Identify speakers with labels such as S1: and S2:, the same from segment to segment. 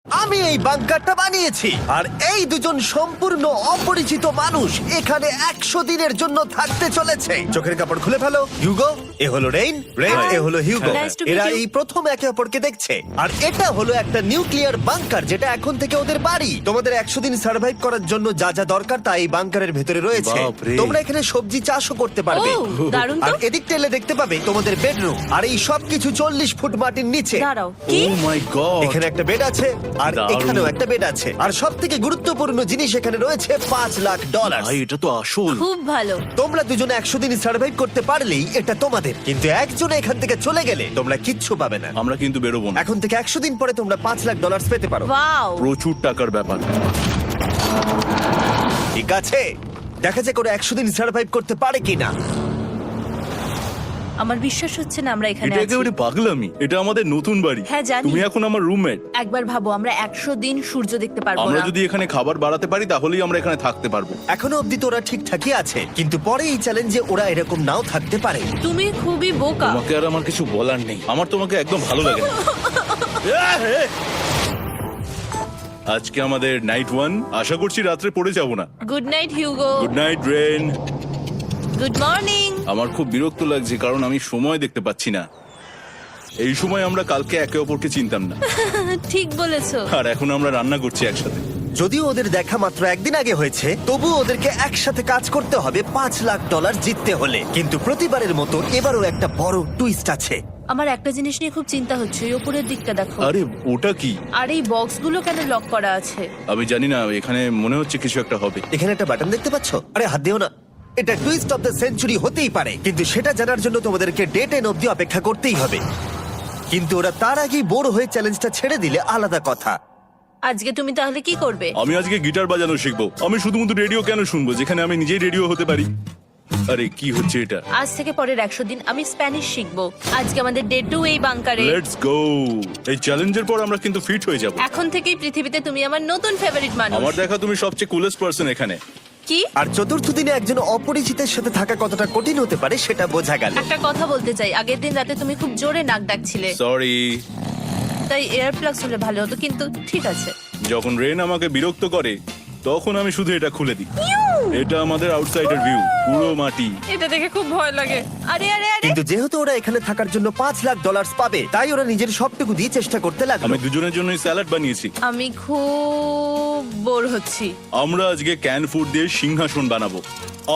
S1: আমি এই বাংকারটা বানিয়েছি আর এই দুজন সম্পূর্ণ অপরিচিত মানুষ এখানে 100 দিনের জন্য থাকতে চলেছে। চোখের কাপড় খুলে ফেলো। হিউগো, এ হলো রেইন, এ হলো হিউগো।
S2: Nice to meet
S1: এরা
S2: you.
S1: এই প্রথম একে অপরকে দেখছে। আর এটা হলো একটা নিউক্লিয়ার বাংকার যেটা এখন থেকে ওদের বাড়ি। তোমাদের 100 দিন সার্ভাইভ করার জন্য যা যা দরকার তা এই বাংকারের ভেতরে রয়েছে।
S3: বাপরে।
S1: তোমরা এখানে সবজি চাষও করতে পারবে।
S2: ও, দারুণ তো।
S1: আর এদিক টেলে দেখতে পাবে তোমাদের বেডরুম। আর এই সবকিছু 40 ফুট মাটির নিচে।
S2: দাঁড়াও, কি?
S3: ও মাই গড,
S1: এখানে একটা বেড আছে আর
S3: দারুণ।
S1: এখানেও একটা বেড আছে। আর সব থেকে গুরুত্বপূর্ণ জিনিস এখানে রয়েছে $5 লাখ।
S3: ভাই এটা তো আসল।
S2: খুব ভালো।
S1: তোমরা দুজনে 100 দিন সার্ভাইভ করতে পারলেই এটা তোমাদের, কিন্তু একজন এখান থেকে চলে গেলে তোমরা কিচ্ছু পাবে না।
S3: আমরা কিন্তু বেরোবো না,
S1: এখন থেকে 100 দিন পরে তোমরা $5 লাখ পেতে পারো।
S2: ওয়াও।
S3: প্রচুর টাকার ব্যাপার।
S1: ঠিক আছে, দেখা যাক ওরা 100 দিন সার্ভাইভ করতে পারে কিনা।
S2: আমার বিশ্বাস হচ্ছে না আমরা এখানে
S3: এটা
S2: আছি।
S3: একেবারে পাগলামি। এটা আমাদের নতুন বাড়ি।
S2: হ্যাঁ, জানি।
S3: তুমি এখন আমার রুমমেট।
S2: একবার ভাবো, আমরা 100 দিন সূর্য দেখতে পারবো
S3: আমরা
S2: না।
S3: যদি এখানে খাবার বাড়াতে পারি তাহলেই আমরা এখানে থাকতে পারবো।
S1: এখনো অব্দি তো ওরা ঠিকঠাকই আছে, কিন্তু পরে এই চ্যালেঞ্জে ওরা এরকম নাও থাকতে পারে।
S2: তুমি খুবই বোকা।
S3: তোমাকে আর আমার কিছু বলার নেই। আমার তোমাকে একদম ভালো লাগে না। আজকে আমাদের নাইট 1। আশা করছি রাত্রে পড়ে যাব না।
S2: Good night Hugo.
S3: Good night Ren.
S2: Good morning.
S3: আমার খুব বিরক্ত লাগছে কারণ আমি সময় দেখতে পাচ্ছি না। এই সময় আমরা কালকে একে অপরকে চিনতাম না,
S2: ঠিক বলেছো।
S3: আর এখন আমরা রান্না করছি একসাথে।
S1: যদিও ওদের দেখা মাত্র একদিন আগে হয়েছে, তবুও ওদেরকে একসাথে কাজ করতে হবে $5 লাখ জিততে হলে। কিন্তু প্রতিবারের মতো এবারও একটা বড় টুইস্ট আছে।
S2: আমার একটা জিনিস নিয়ে খুব চিন্তা হচ্ছে, ওই উপরের দিকটা দেখো।
S3: আরে ওটা কি?
S2: আর এই বক্সগুলো কেন লক করা আছে?
S3: আমি জানি না, এখানে মনে হচ্ছে কিছু একটা হবে।
S1: এখানে একটা বাটন দেখতে পাচ্ছ? আরে হাত দিও না। এটা টুইস্ট অফ দ্য সেঞ্চুরি হতেই পারে, কিন্তু সেটা জানার জন্য তোমাদেরকে ডে 10 অব্দি অপেক্ষা করতেই হবে। কিন্তু ওরা তার আগেই বোর হয়ে চ্যালেঞ্জটা ছেড়ে দিলে আলাদা কথা।
S2: আজকে তুমি তাহলে কি করবে?
S3: আমি আজকে গিটার বাজানো শিখবো। আমি শুধুমাত্র রেডিও কেন শুনবো যেখানে আমি নিজেই রেডিও হতে পারি? আরে কি হচ্ছে এটা?
S2: আজ থেকে পরের 100 দিন আমি স্প্যানিশ শিখবো। আজকে আমাদের ডে 2 এই বাংকারে।
S3: Let's go. এই চ্যালেঞ্জের পর আমরা কিন্তু ফিট হয়ে যাব।
S2: এখন থেকেই পৃথিবীতে তুমি আমার নতুন ফেভারিট মানুষ।
S3: আমার দেখা তুমি সবচেয়ে কুলেস্ট পারসন এখানে।
S2: কি?
S1: আর চতুর্থ দিনে একজন অপরিচিতের সাথে থাকা কতটা কঠিন হতে পারে সেটা বোঝা গেল।
S2: একটা কথা বলতে চাই, আগের দিন রাতে তুমি খুব জোরে নাক ডাকছিলে,
S3: সরি।
S2: তাই এয়ার প্লাগস হলে ভালো হতো, কিন্তু ঠিক আছে।
S3: যখন রেন আমাকে বিরক্ত করে তখন আমি শুধু এটা খুলে দিই। এটা আমাদের আউটসাইডার ভিউ, পুরো মাটি।
S2: এটা দেখে খুব ভয় লাগে। আরে আরে আরে,
S1: কিন্তু যেহেতু ওরা এখানে থাকার জন্য $5 লাখ পাবে, তাই ওরা নিজের সবটুকু দিয়ে চেষ্টা করতে লাগলো।
S3: আমি দুজনের জন্যই স্যালাড বানিয়েছি।
S2: আমি খুব বোর হচ্ছি।
S3: আমরা আজকে ক্যান ফুড দিয়ে সিংহাসন বানাবো।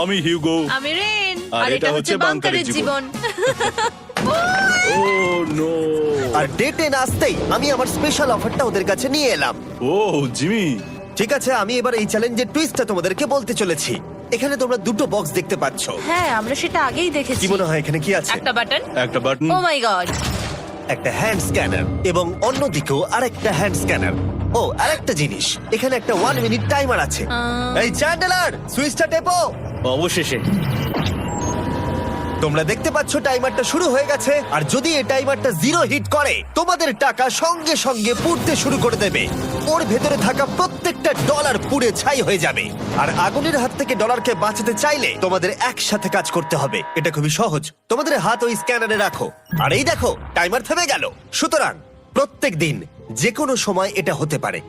S3: আমি হিউগো।
S2: আমি রেন,
S3: আর
S2: আর এটা হচ্ছে বাংকারের জীবন।
S3: ও নো।
S1: আর ডে 10 আসতেই আমি আমার স্পেশাল অফারটা ওদের কাছে নিয়ে এলাম।
S3: ও জিমি।
S1: ঠিক আছে, আমি এবার এই চ্যালেঞ্জের টুইস্টটা তোমাদেরকে বলতে চলেছি। এখানে তোমরা দুটো বক্স দেখতে পাচ্ছ।
S2: হ্যাঁ, আমরা সেটা আগেই দেখেছি।
S1: কি মনে হয় এখানে কি আছে?
S2: একটা বাটন।
S3: একটা বাটন।
S2: O my god.
S1: একটা হ্যান্ড স্ক্যানার এবং অন্যদিকেও আরেকটা হ্যান্ড স্ক্যানার। ও, আরেকটা জিনিস, এখানে একটা 1 মিনিট টাইমার আছে। এই চ্যান্ডেলার, সুইচটা টেপো।
S3: অবশেষে
S1: তোমরা দেখতে পাচ্ছ টাইমারটা শুরু হয়ে গেছে। আর যদি এই টাইমারটা 0 হিট করে, তোমাদের টাকা সঙ্গে সঙ্গে পুড়তে শুরু করে দেবে। ওর ভেতরে থাকা প্রত্যেকটা ডলার পুড়ে ছাই হয়ে যাবে। আর আগুনের হাত থেকে ডলারকে বাঁচাতে চাইলে তোমাদের একসাথে কাজ করতে হবে। এটা খুবই সহজ। তোমাদের হাত ওই স্ক্যানারে রাখো, আর এই দেখো টাইমার থেমে গেল। সুতরাং প্রত্যেক দিন যে কোনো সময় এটা হতে পারে।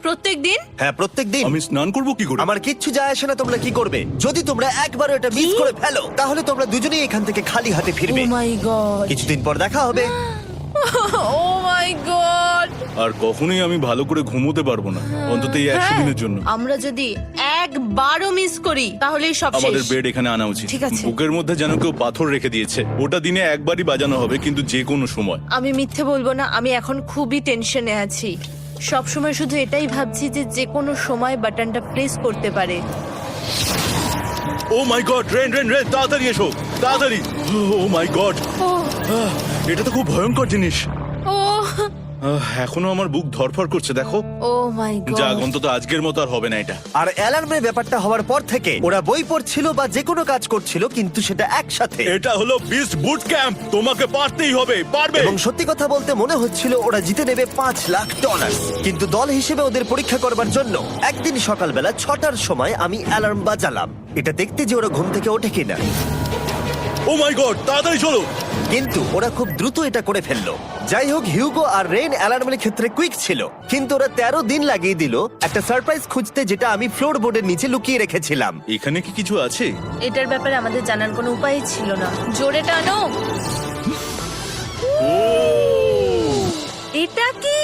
S2: প্রত্যেক দিন?
S1: হ্যাঁ, প্রত্যেক দিন।
S3: আমি স্নান করব কি করে?
S1: আমার কিচ্ছু যায় আসে না তোমরা কি করবে। যদি তোমরা একবারও এটা মিস করে ফেলো, তাহলে তোমরা দুজনেই এখান থেকে খালি হাতে
S2: ও
S1: ফিরবে।
S2: মাই গড।
S1: কিছুদিন পর দেখা হবে।
S2: ও মাই গড।
S3: আর কখনোই আমি ভালো করে ঘুমোতে পারবো না, অন্তত এই 100 দিনের জন্য।
S2: আমরা যদি একবারও মিস করি তাহলেই সব
S3: আমাদের
S2: শেষ।
S3: বেড এখানে আনা উচিত।
S2: ঠিক আছে।
S3: বুকের মধ্যে যেন কেউ পাথর রেখে দিয়েছে। ওটা দিনে একবারই বাজানো হবে, কিন্তু যে কোনো সময়।
S2: আমি মিথ্যে বলবো না, আমি এখন খুবই টেনশনে আছি। সব সময় শুধু এটাই ভাবছি যে যে কোনো সময় বাটনটা প্রেস করতে পারে।
S3: ও my god, rain rain rain, তাড়াতাড়ি এসো, তাড়াতাড়ি। ও মাই গড,
S2: ও
S3: এটা তো খুব ভয়ঙ্কর জিনিস।
S2: ও
S3: এখনো আমার বুক ধরফর করছে, দেখো।
S2: ও মাই
S3: যাক,
S2: গড।
S3: অন্তত আজকের মতো আর হবে না এটা।
S1: আর অ্যালার্মের ব্যাপারটা হওয়ার পর থেকে ওরা বই পড়ছিল বা যে কোনো কাজ করছিল, কিন্তু সেটা একসাথে।
S3: এটা হলো বিস্ট বুট ক্যাম্প, তোমাকে পারতেই হবে, পারবে।
S1: এবং সত্যি কথা বলতে মনে হচ্ছিল ওরা জিতে নেবে $5 লাখ। কিন্তু দল হিসেবে ওদের পরীক্ষা করবার জন্য একদিন সকালবেলা 6টার সময় আমি অ্যালার্ম বাজালাম, এটা দেখতে যে ওরা ঘুম থেকে ওঠে কিনা।
S3: ও মাই গড, তাড়াতাড়ি চলো।
S1: কিন্তু ওরা খুব দ্রুত এটা করে ফেললো। যাই হোক, হিউগো আর রেন অ্যালার্মের ক্ষেত্রে কুইক ছিল, কিন্তু ওরা 13 দিন লাগিয়ে দিল একটা সারপ্রাইজ খুঁজতে, যেটা আমি ফ্লোর বোর্ডের নিচে লুকিয়ে রেখেছিলাম।
S3: এখানে কি কিছু আছে?
S2: এটার ব্যাপারে আমাদের জানার কোনো উপায় ছিল না। জোরে টানো। এটা কি?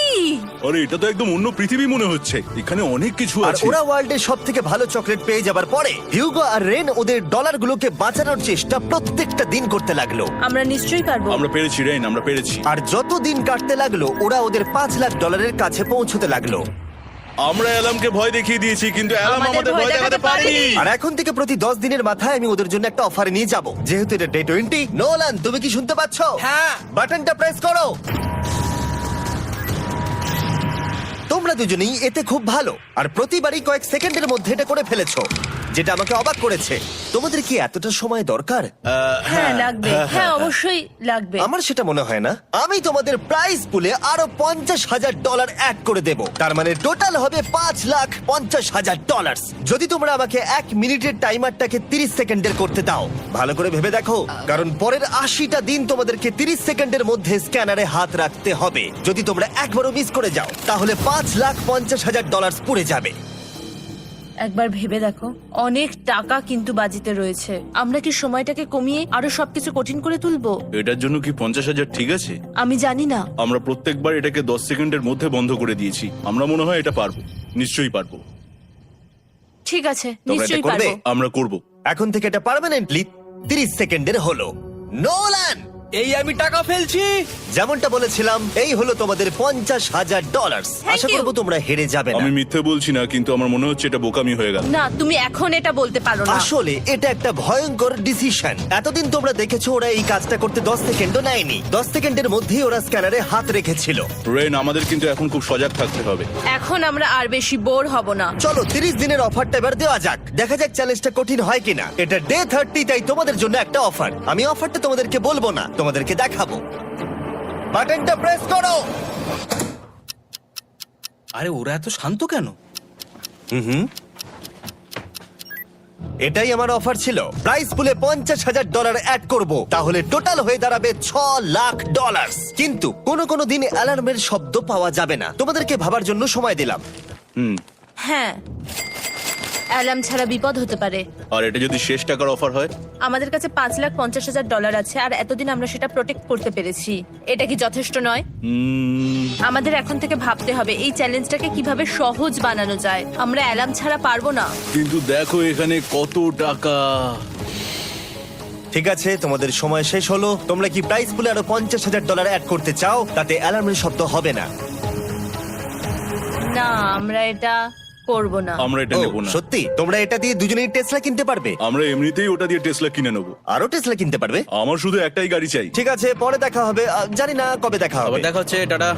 S3: আরে এটা তো একদম অন্য পৃথিবী মনে হচ্ছে। এখানে অনেক কিছু
S1: আর
S3: আছে।
S1: ওরা ওয়ার্ল্ডের সব থেকে ভালো চকলেট পেয়ে যাবার পরে হিউগো আর রেন ওদের ডলারগুলোকে বাঁচানোর চেষ্টা প্রত্যেকটা দিন করতে লাগলো।
S2: আমরা নিশ্চয়ই পারবো।
S3: আমরা পেরেছি রেন, আমরা পেরেছি।
S1: আর যত দিন কাটতে লাগলো, ওরা ওদের $5,00,000 কাছে পৌঁছতে লাগলো।
S3: আমরা অ্যালামকে ভয় দেখিয়ে দিয়েছি, কিন্তু অ্যালাম
S2: আমাদের
S3: আমাদের
S2: ভয়
S3: ভয় দেখাতে
S2: দেখাতে
S3: পারেনি।
S2: পারেনি।
S1: আর এখন থেকে প্রতি 10 দিনের মাথায় আমি ওদের জন্য একটা অফার নিয়ে যাব, যেহেতু এটা ডে 20। নোলান, তুমি কি শুনতে পাচ্ছ?
S4: হ্যাঁ।
S1: বাটনটা প্রেস করো। তোমরা দুজনেই এতে খুব ভালো, আর প্রতিবারই কয়েক সেকেন্ডের মধ্যে এটা করে ফেলেছো, যেটা আমাকে অবাক করেছে। তোমাদের কি এতটা সময় দরকার?
S2: হ্যাঁ লাগবে, হ্যাঁ অবশ্যই লাগবে।
S1: আমার সেটা মনে হয় না। আমি তোমাদের প্রাইস পুলে আরো $50,000 অ্যাড করে দেব, তার মানে টোটাল হবে $5,50,000। যদি তোমরা আমাকে 1 মিনিটের টাইমারটাকে 30 সেকেন্ডের করতে দাও। ভালো করে ভেবে দেখো, কারণ পরের 80টা দিন তোমাদেরকে 30 সেকেন্ডের মধ্যে স্ক্যানারে হাত রাখতে হবে। যদি তোমরা একবারও মিস করে যাও, তাহলে $5,50,000 পুড়ে যাবে।
S2: একবার ভেবে দেখো, অনেক টাকা কিন্তু বাজিতে রয়েছে। আমরা কি সময়টাকে কমিয়ে আরো সবকিছু কঠিন করে তুলবো?
S3: এটার জন্য কি 50,000 ঠিক আছে?
S2: আমি জানি না।
S3: আমরা প্রত্যেকবার এটাকে 10 সেকেন্ডের মধ্যে বন্ধ করে দিয়েছি। আমরা মনে হয় এটা পারবো, নিশ্চয়ই পারবো।
S2: ঠিক আছে,
S1: তোমরা এটা
S2: নিশ্চয়ই
S1: করবে?
S2: পারবো।
S3: আমরা করব।
S1: এখন থেকে এটা পার্মানেন্টলি 30 সেকেন্ডের হলো। নোলান,
S4: এই আমি টাকা ফেলছি।
S1: যেমনটা বলেছিলাম, এই হলো তোমাদের $50,000।
S2: Thank
S1: Asha
S2: you.
S1: করবো তোমরা হেরে যাবে না।
S3: আমি মিথ্যে বলছি না, কিন্তু আমার মনে হচ্ছে এটা বোকামি হয়ে গেল।
S2: না, তুমি এখন এটা বলতে পারো না।
S1: আসলে এটা একটা ভয়ঙ্কর ডিসিশন। এতদিন তোমরা দেখেছো ওরা এই কাজটা করতে 10 সেকেন্ডও নেয়নি। 10 সেকেন্ডের মধ্যেই ওরা স্ক্যানারে হাত রেখেছিল।
S3: রেন, আমাদের কিন্তু এখন খুব সজাগ থাকতে হবে।
S2: এখন আমরা আর বেশি বোর হব না।
S1: চলো 30 দিনের অফারটা এবার দেওয়া যাক, দেখা যাক চ্যালেঞ্জটা কঠিন হয় কিনা। এটা ডে 30, তাই তোমাদের জন্য একটা অফার। আমি অফারটা তোমাদেরকে বলবো না, তোমাদেরকে দেখাবো। বাটনটা প্রেস করো।
S4: আরে ওরা এত শান্ত কেন?
S1: এটাই আমার অফার ছিল। প্রাইস পুলে $50,000 অ্যাড করব, তাহলে টোটাল হয়ে দাঁড়াবে $6,00,000। কিন্তু কোনো দিন অ্যালার্মের শব্দ পাওয়া যাবে না। তোমাদেরকে ভাবার জন্য সময় দিলাম।
S2: হ্যাঁ, অ্যালার্ম ছাড়া বিপদ হতে পারে।
S3: আর এটা যদি শেষ টাকার অফার হয়?
S2: আমাদের কাছে $5,50,000 আছে, আর এতদিন আমরা সেটা প্রোটেক্ট করতে পেরেছি। এটা কি যথেষ্ট নয়? আমাদের এখন থেকে ভাবতে হবে এই চ্যালেঞ্জটাকে কিভাবে সহজ বানানো যায়। আমরা অ্যালার্ম ছাড়া পারবো না।
S3: কিন্তু দেখো এখানে কত টাকা।
S1: ঠিক আছে, তোমাদের সময় শেষ হলো। তোমরা কি প্রাইস পুলে আরো $50,000 অ্যাড করতে চাও? তাতে অ্যালার্মের শব্দ হবে না।
S2: না, আমরা এটা করব না।
S3: আমরা এটা
S1: ও,
S3: নেব না।
S1: সত্যি? তোমরা এটা দিয়ে দুজনেই টেসলা কিনতে পারবে?
S3: আমরা এমনিতেই ওটা দিয়ে টেসলা কিনে নেবো।
S1: আরো টেসলা কিনতে পারবে?
S3: আমার শুধু একটাই গাড়ি চাই।
S1: ঠিক আছে, পরে দেখা হবে। জানি না কবে দেখা হবে।
S4: আবার দেখা হচ্ছে, টাটা।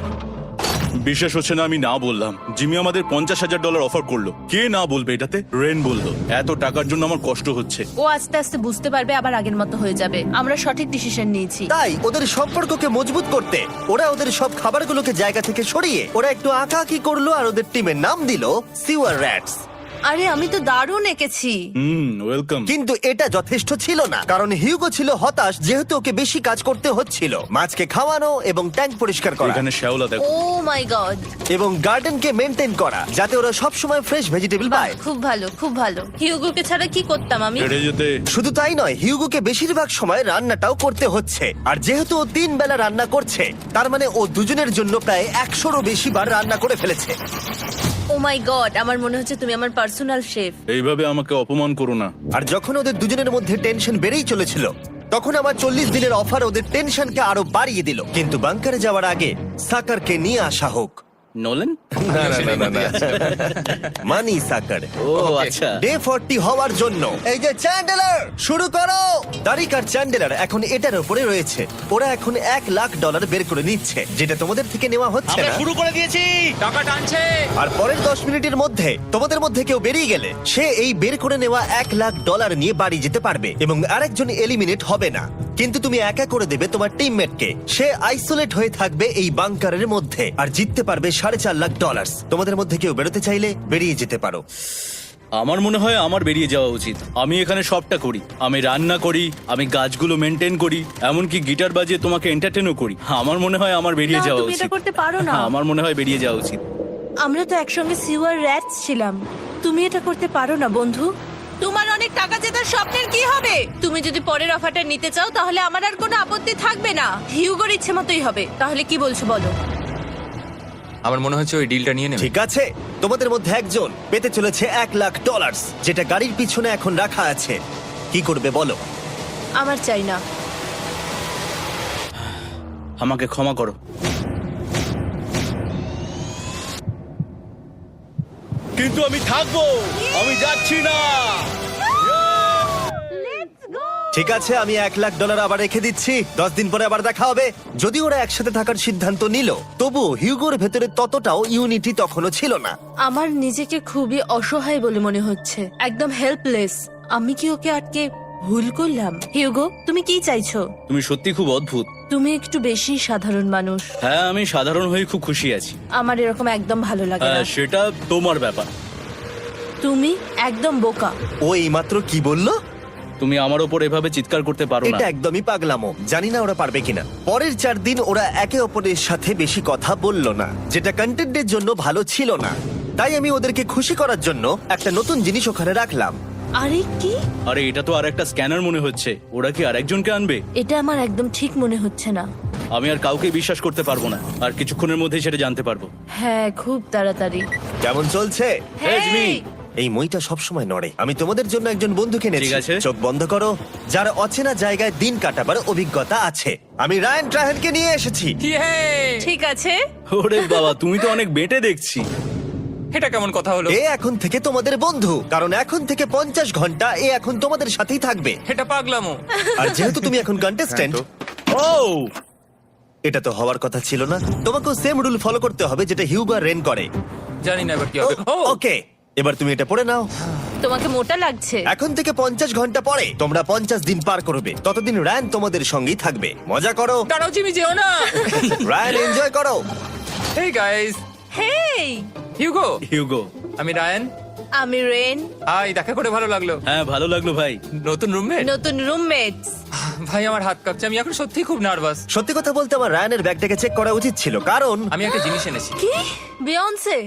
S3: বিশ্বাস হচ্ছে না আমি না বললাম। জিমি আমাদের $50,000 অফার করলো। কে না বলবে এটাতে? রেন বললো। এত টাকার জন্য আমার কষ্ট হচ্ছে।
S2: ও আস্তে আস্তে বুঝতে পারবে, আবার আগের মতো হয়ে যাবে। আমরা সঠিক ডিসিশন নিয়েছি।
S1: তাই ওদের সম্পর্ককে মজবুত করতে ওরা ওদের সব খাবারগুলোকে জায়গা থেকে সরিয়ে ওরা একটু আঁকাআঁকি করলো, আর ওদের টিমের নাম দিল সিওয়ার র্যাটস।
S2: আরে আমি তো দারুণ এঁকেছি।
S3: ওয়েলকাম।
S1: কিন্তু এটা যথেষ্ট ছিল না, কারণ হিউগো ছিল হতাশ, যেহেতু ওকে বেশি কাজ করতে হচ্ছিল। মাছকে খাওয়ানো এবং ট্যাঙ্ক পরিষ্কার করা
S3: এখানে শ্যাওলা দেখো।
S2: ও মাই গড,
S1: এবং গার্ডেনকে মেনটেন করা, যাতে ওরা সব সময় ফ্রেশ ভেজিটেবল পায়।
S2: খুব ভালো, খুব ভালো। হিউগোকে ছাড়া কি করতাম আমি?
S3: হেরে যেতে।
S1: শুধু তাই নয়, হিউগোকে বেশিরভাগ সময় রান্নাটাও করতে হচ্ছে। আর যেহেতু ও 3 বেলা রান্না করছে, তার মানে ও দুজনের জন্য প্রায় 100রও বেশি বার রান্না করে ফেলেছে।
S2: ও মাই গড, আমার মনে হচ্ছে তুমি আমার পার্সোনাল শেফ।
S3: এইভাবে আমাকে অপমান করো না।
S1: আর যখন ওদের দুজনের মধ্যে টেনশন বেড়েই চলেছিল, তখন আমার 40 দিনের অফার ওদের টেনশনকে আরো বাড়িয়ে দিল। কিন্তু বাংকারে যাওয়ার আগে সাকারকে নিয়ে আসা হোক।
S4: নোলেন?
S1: মানি সাকার।
S4: ও আচ্ছা।
S1: ডে 40 হওয়ার জন্য এই যে চ্যান্ডেলার শুরু করো। তারিক আর চ্যান্ডেলার এখন এটার উপরে রয়েছে। ওরা এখন $1,00,000 বের করে নিচ্ছে, যেটা তোমাদের থেকে নেওয়া হচ্ছে
S4: আমরা
S1: না।
S4: শুরু করে দিয়েছি, টাকা টানছে।
S1: আর পরের 10 মিনিটের মধ্যে তোমাদের মধ্যে কেউ বেরিয়ে গেলে সে এই বের করে নেওয়া $1,00,000 নিয়ে বাড়ি যেতে পারবে, এবং আরেকজন এলিমিনেট হবে না। কিন্তু তুমি একা করে দেবে তোমার টিমমেটকে। সে আইসোলেট হয়ে থাকবে এই বাংকারের মধ্যে, আর জিততে পারবে $4.5 লাখ। তোমাদের মধ্যে কেউ বেরোতে চাইলে বেরিয়ে যেতে পারো।
S3: আমার মনে হয় আমার বেরিয়ে যাওয়া উচিত। আমি এখানে সবটা করি, আমি রান্না করি, আমি গাছগুলো মেনটেন করি, এমনকি গিটার বাজিয়ে তোমাকে এন্টারটেনও করি। আমার মনে হয় আমার বেরিয়ে
S2: না,
S3: যাওয়া
S2: তুমি
S3: উচিত।
S2: এটা করতে পারো না।
S3: আমার মনে হয় বেরিয়ে যাওয়া উচিত।
S2: আমরা তো একসঙ্গে সিওয়ার র্যাটস ছিলাম। তুমি এটা করতে পারো না বন্ধু। তোমার অনেক টাকা জেতার স্বপ্নের কি হবে? তুমি যদি পরের অফারটা নিতে চাও তাহলে আমার আর কোনো আপত্তি থাকবে না। হিউগোর ইচ্ছে মতোই হবে। তাহলে কি বলছো বলো?
S5: আমার মনে হচ্ছে ওই ডিলটা নিয়ে নেবে।
S1: ঠিক আছে, তোমাদের মধ্যে একজন পেতে চলেছে $1,00,000, যেটা গাড়ির পিছনে এখন রাখা আছে। কি করবে বলো?
S2: আমার চাই না।
S3: আমাকে ক্ষমা করো। কিন্তু আমি থাকবো, আমি যাচ্ছি না।
S1: ঠিক আছে, আমি $1,00,000 আবার রেখে দিচ্ছি। 10 দিন পরে আবার দেখা হবে। যদি ওরা একসাথে থাকার সিদ্ধান্ত নিল, তবু হিউগোর ভেতরে ততটাও ইউনিটি তখনও ছিল না।
S2: আমার নিজেকে খুবই অসহায় বলে মনে হচ্ছে, একদম হেল্পলেস। আমি কি ওকে আটকে ভুল করলাম? হিউগো, তুমি কি চাইছো?
S3: তুমি সত্যি খুব অদ্ভুত।
S2: তুমি একটু বেশি সাধারণ মানুষ।
S3: হ্যাঁ, আমি সাধারণ হয়ে খুব খুশি আছি।
S2: আমার এরকম একদম ভালো লাগে না।
S3: হ্যাঁ, সেটা তোমার ব্যাপার।
S2: তুমি একদম বোকা।
S1: ও এইমাত্র কি বললো?
S3: তুমি আমার ওপর এভাবে চিৎকার করতে পারো না।
S1: এটা একদমই পাগলামো। জানি না ওরা পারবে কিনা। পরের 4 দিন ওরা একে অপরের সাথে বেশি কথা বলল না, যেটা কন্টেন্টের জন্য ভালো ছিল না। তাই আমি ওদেরকে খুশি করার জন্য একটা নতুন জিনিস ওখানে রাখলাম।
S2: আরে কি?
S3: আরে এটা তো আর একটা স্ক্যানার মনে হচ্ছে। ওরা কি আরেকজনকে আনবে?
S2: এটা আমার একদম ঠিক মনে হচ্ছে না।
S3: আমি আর কাউকে বিশ্বাস করতে পারবো না। আর কিছুক্ষণের মধ্যেই সেটা জানতে পারবো।
S2: হ্যাঁ, খুব তাড়াতাড়ি।
S1: কেমন চলছে?
S3: Hey, Jimmy!
S1: এই মইটা সবসময় নড়ে। আমি তোমাদের জন্য একজন বন্ধুকে এনেছি।
S3: ঠিক আছে।
S1: চোখ বন্ধ করো। যার অচেনা জায়গায় দিন কাটাবার অভিজ্ঞতা আছে। আমি রায়ান ট্রাহেনকে নিয়ে এসেছি।
S5: ইয়ে!
S2: ঠিক আছে।
S3: ওরে বাবা, তুমি তো অনেক বেটে দেখছি।
S5: এটা কেমন কথা হলো?
S1: এ এখন থেকে তোমাদের বন্ধু, কারণ এখন থেকে 50 ঘন্টা এ এখন তোমাদের সাথেই থাকবে।
S5: এটা পাগলামো।
S1: আর যেহেতু তুমি এখন কন্টেস্ট্যান্ট,
S3: ও
S1: এটা তো হওয়ার কথা ছিল না। তোমাকেও সেম রুল ফলো করতে হবে যেটা হিউগো আর রেন করে।
S5: জানি না এবার কি হবে। ও
S1: ওকে, এবার তুমি এটা পড়ে নাও।
S2: তোমাকে মোটা লাগছে।
S1: এখন থেকে 50 ঘন্টা পরে তোমরা 50 দিন পার করবে। ততদিন রায়ান তোমাদের সঙ্গেই থাকবে। মজা করো।
S5: দাঁড়াও জিমি, যেও না।
S1: রায়ান, এনজয় করো।
S5: হেই গাইস,
S2: হেই,
S5: হিউগো।
S3: হিউগো।
S5: আমি রায়ান।
S2: আমি রেন।
S5: হাই, দেখা করে ভালো লাগলো।
S3: হ্যাঁ, ভালো লাগলো ভাই।
S5: নতুন রুমমেট।
S2: নতুন রুমমেটস।
S5: ভাই, আমার হাত কাঁপছে। আমি এখন সত্যি খুব নার্ভাস।
S1: সত্যি কথা বলতে আমার রায়ানের ব্যাগটাকে চেক করা উচিত ছিল, কারণ
S5: আমি একটা জিনিস এনেছি।
S2: কি? বিয়ন্সে?